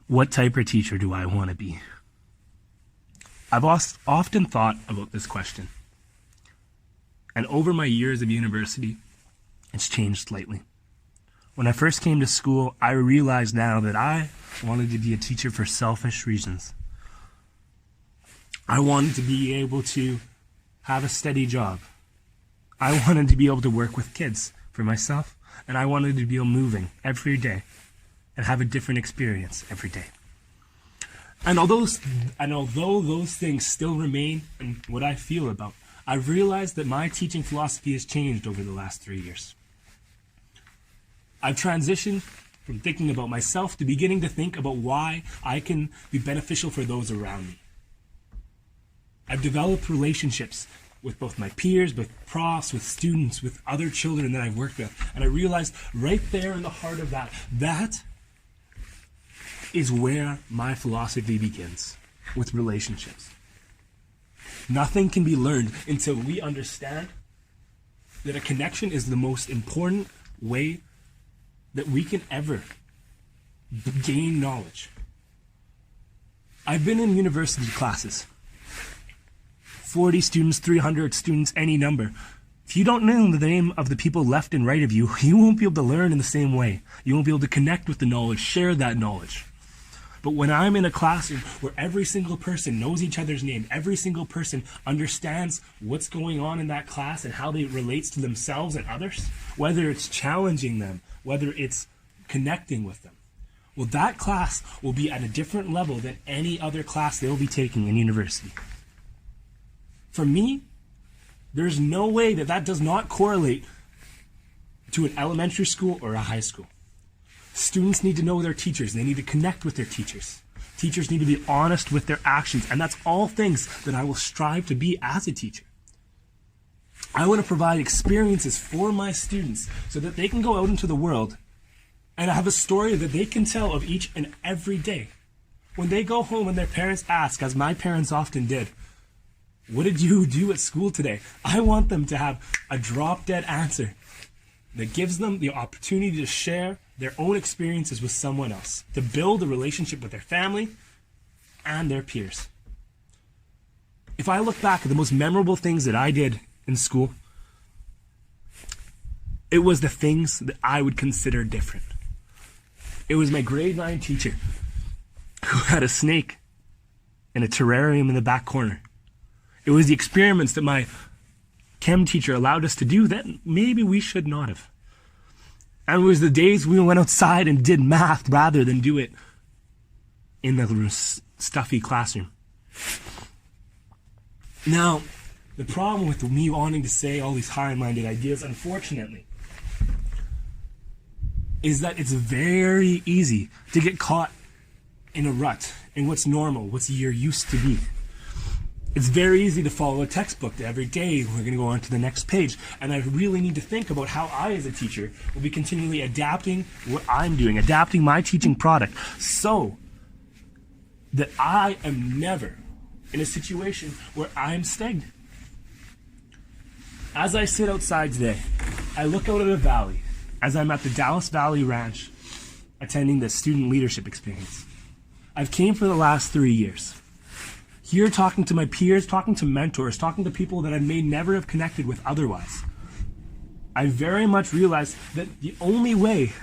What type of teacher do I want to be? I've often thought about this question. And over my years of university, it's changed slightly. When I first came to school, I realized now that I wanted to be a teacher for selfish reasons. I wanted to be able to have a steady job. I wanted to be able to work with kids for myself, and I wanted to be moving every day and have a different experience every day. And although those things still remain in what I feel about, I've realized that my teaching philosophy has changed over the last 3 years. I've transitioned from thinking about myself to beginning to think about why I can be beneficial for those around me. I've developed relationships with both my peers, with profs, with students, with other children that I've worked with. And I realized right there in the heart of that is where my philosophy begins, with relationships. Nothing can be learned until we understand that a connection is the most important way that we can ever gain knowledge. I've been in university classes. 40 students, 300 students, any number. If you don't know the name of the people left and right of you, you won't be able to learn in the same way. You won't be able to connect with the knowledge, share that knowledge. But when I'm in a classroom where every single person knows each other's name, every single person understands what's going on in that class and how it relates to themselves and others, whether it's challenging them, whether it's connecting with them, well, that class will be at a different level than any other class they'll be taking in university. For me, there's no way that does not correlate to an elementary school or a high school. Students need to know their teachers. They need to connect with their teachers. Teachers need to be honest with their actions. And that's all things that I will strive to be as a teacher. I want to provide experiences for my students so that they can go out into the world and have a story that they can tell of each and every day. When they go home and their parents ask, as my parents often did, "What did you do at school today?" I want them to have a drop-dead answer that gives them the opportunity to share their own experiences with someone else, to build a relationship with their family and their peers. If I look back at the most memorable things that I did in school, it was the things that I would consider different. It was my grade 9 teacher who had a snake in a terrarium in the back corner. It was the experiments that my chem teacher allowed us to do that maybe we should not have. And it was the days we went outside and did math rather than do it in the stuffy classroom. Now, the problem with me wanting to say all these high-minded ideas, unfortunately, is that it's very easy to get caught in a rut, in what's normal, what's you're used to be. It's very easy to follow a textbook every day. We're going to go on to the next page. And I really need to think about how I, as a teacher, will be continually adapting what I'm doing, adapting my teaching product, so that I am never in a situation where I'm stagnant. As I sit outside today, I look out at a valley as I'm at the Dallas Valley Ranch attending the student leadership experience. I've came for the last 3 years. Here talking to my peers, talking to mentors, talking to people that I may never have connected with otherwise. I very much realize that the only way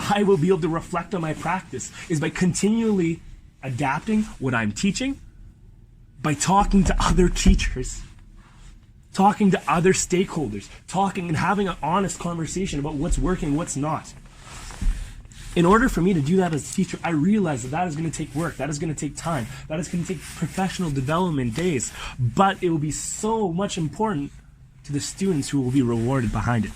I will be able to reflect on my practice is by continually adapting what I'm teaching, by talking to other teachers, talking to other stakeholders, talking and having an honest conversation about what's working, what's not. In order for me to do that as a teacher, I realize that is going to take work, that is going to take time, that is going to take professional development days, but it will be so much important to the students who will be rewarded behind it.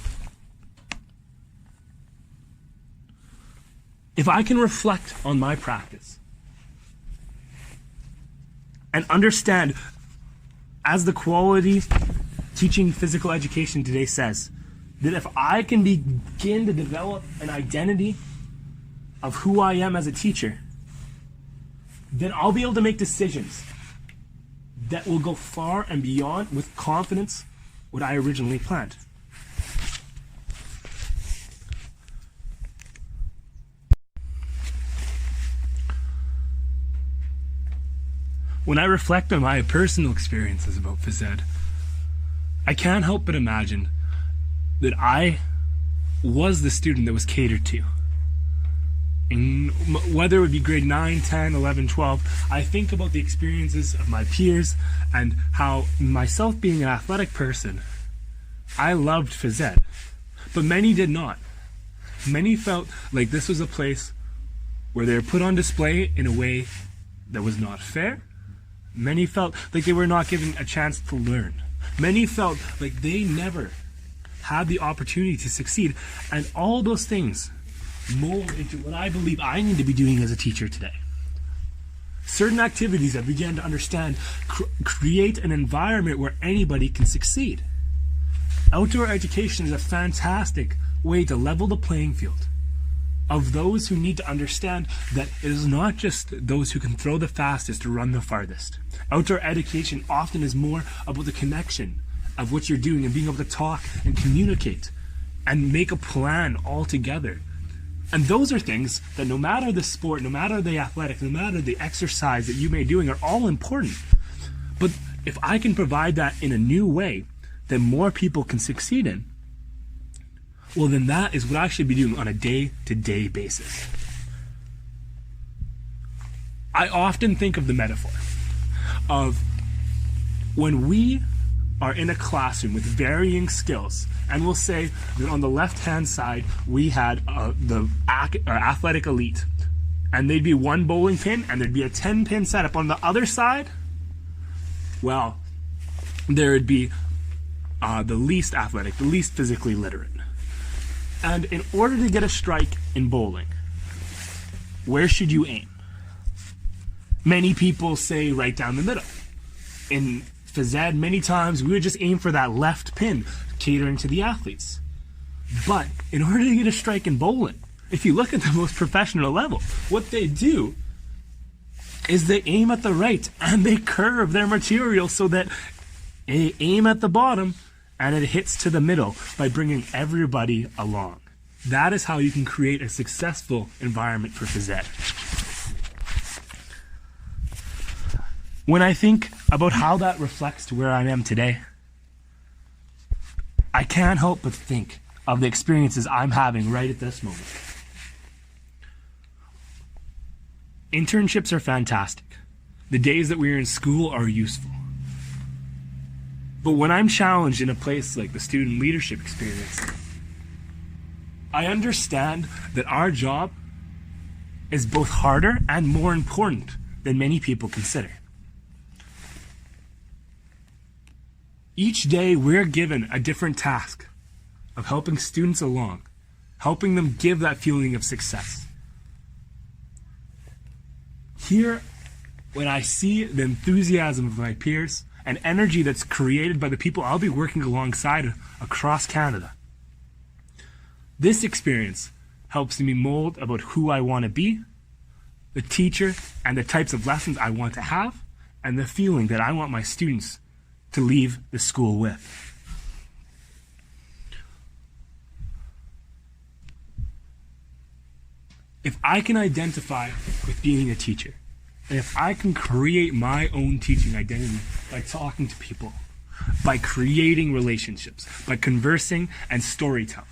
If I can reflect on my practice and understand, as the quality teaching physical education today says, that if I can begin to develop an identity of who I am as a teacher, then I'll be able to make decisions that will go far and beyond, with confidence, what I originally planned. When I reflect on my personal experiences about phys ed, I can't help but imagine that I was the student that was catered to. And whether it would be grade 9, 10, 11, 12, I think about the experiences of my peers and how myself being an athletic person, I loved phys ed, but many did not. Many felt like this was a place where they were put on display in a way that was not fair. Many felt like they were not given a chance to learn. Many felt like they never had the opportunity to succeed. And all those things mold into what I believe I need to be doing as a teacher today. Certain activities I began to understand create an environment where anybody can succeed. Outdoor education is a fantastic way to level the playing field of those who need to understand that it is not just those who can throw the fastest or run the farthest. Outdoor education often is more about the connection of what you're doing and being able to talk and communicate and make a plan all together. And those are things that no matter the sport, no matter the athletics, no matter the exercise that you may be doing are all important. But if I can provide that in a new way that more people can succeed in, well, then that is what I should be doing on a day-to-day basis. I often think of the metaphor of when we are in a classroom with varying skills, and we'll say that on the left-hand side we had the athletic elite, and they'd be one bowling pin, and there'd be a 10-pin setup. On the other side, well, there would be the least athletic, the least physically literate. And in order to get a strike in bowling, where should you aim? Many people say right down the middle. In phys ed, many times we would just aim for that left pin, catering to the athletes. But in order to get a strike in bowling, if you look at the most professional level, what they do is they aim at the right and they curve their material so that they aim at the bottom and it hits to the middle by bringing everybody along. That is how you can create a successful environment for phys ed. When I think about how that reflects to where I am today, I can't help but think of the experiences I'm having right at this moment. Internships are fantastic. The days that we're in school are useful. But when I'm challenged in a place like the student leadership experience, I understand that our job is both harder and more important than many people consider. Each day we're given a different task of helping students along, helping them give that feeling of success. Here, when I see the enthusiasm of my peers and energy that's created by the people I'll be working alongside across Canada, this experience helps me mold about who I want to be, the teacher, and the types of lessons I want to have, and the feeling that I want my students to leave the school with. If I can identify with being a teacher, and if I can create my own teaching identity by talking to people, by creating relationships, by conversing and storytelling,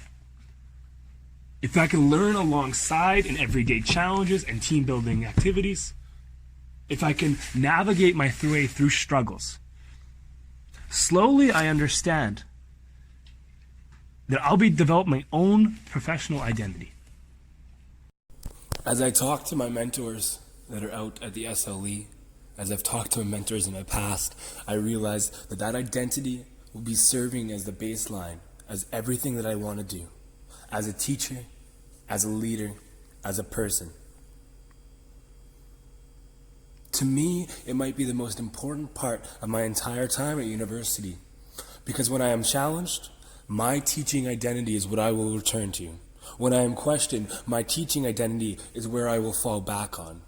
if I can learn alongside in everyday challenges and team building activities, if I can navigate my way through struggles, slowly I understand that I'll be developing my own professional identity. As I talk to my mentors that are out at the SLE, as I've talked to my mentors in my past, I realize that that identity will be serving as the baseline, as everything that I want to do, as a teacher, as a leader, as a person. To me, it might be the most important part of my entire time at university, because when I am challenged, my teaching identity is what I will return to. When I am questioned, my teaching identity is where I will fall back on.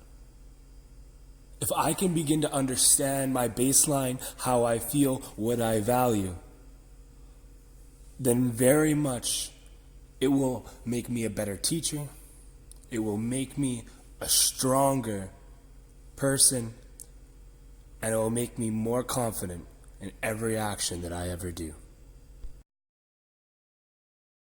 If I can begin to understand my baseline, how I feel, what I value, then very much it will make me a better teacher. It will make me a stronger person. and it will make me more confident in every action that I ever do.